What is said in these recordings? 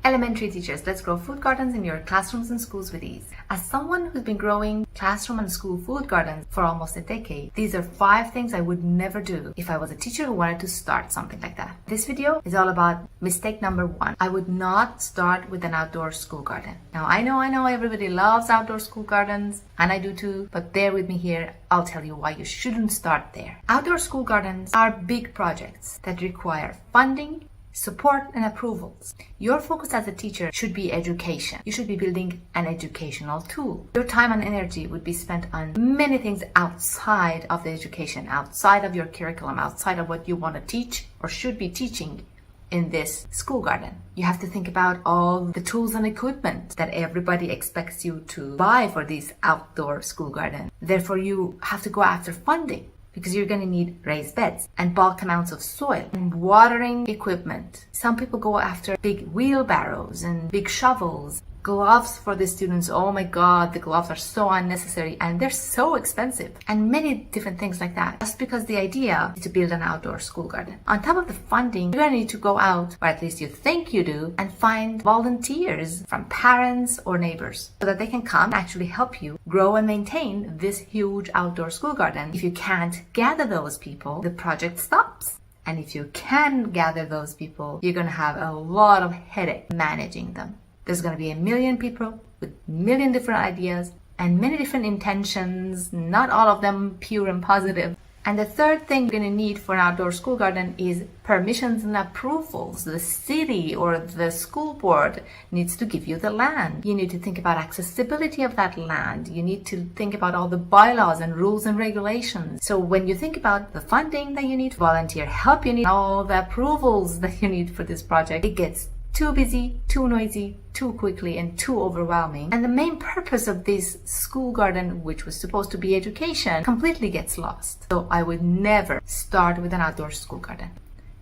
Elementary teachers, let's grow food gardens in your classrooms and schools with ease. As someone who's been growing classroom and school food gardens for almost a decade, these are 5 things I would never do if I was a teacher who wanted to start something like that. This video is all about mistake number 1. I would not start with an outdoor school garden. Now, I know everybody loves outdoor school gardens, and I do too, but bear with me here. I'll tell you why you shouldn't start there. Outdoor school gardens are big projects that require funding, support, and approvals. Your focus as a teacher should be education. You should be building an educational tool. Your time and energy would be spent on many things outside of the education, outside of your curriculum, outside of what you want to teach or should be teaching in this school garden. You have to think about all the tools and equipment that everybody expects you to buy for this outdoor school garden. Therefore, you have to go after funding, because you're going to need raised beds and bulk amounts of soil and watering equipment. Some people go after big wheelbarrows and big shovels. Gloves for the students, oh my god, the gloves are so unnecessary and they're so expensive, and many different things like that, just because the idea is to build an outdoor school garden. On top of the funding, you're going to need to go out, or at least you think you do, and find volunteers from parents or neighbors so that they can come and actually help you grow and maintain this huge outdoor school garden. If you can't gather those people, the project stops. And if you can gather those people, you're going to have a lot of headache managing them. There's going to be a million people with a million different ideas and many different intentions, not all of them pure and positive. And the third thing you're going to need for an outdoor school garden is permissions and approvals. The city or the school board needs to give you the land. You need to think about accessibility of that land. You need to think about all the bylaws and rules and regulations. So when you think about the funding that you need, volunteer help you need, all the approvals that you need for this project, it gets too busy, too noisy, too quickly, and too overwhelming. And the main purpose of this school garden, which was supposed to be education, completely gets lost. So I would never start with an outdoor school garden.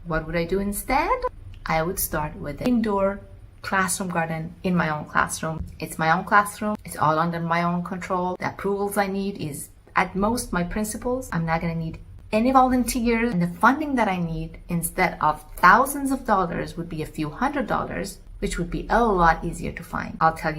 What would I do instead? I would start with an indoor classroom garden in my own classroom. It's my own classroom. It's all under my own control. The approvals I need is at most my principals. I'm not going to need any volunteers, and the funding that I need, instead of thousands of dollars, would be a few $100s, which would be a lot easier to find. I'll tell you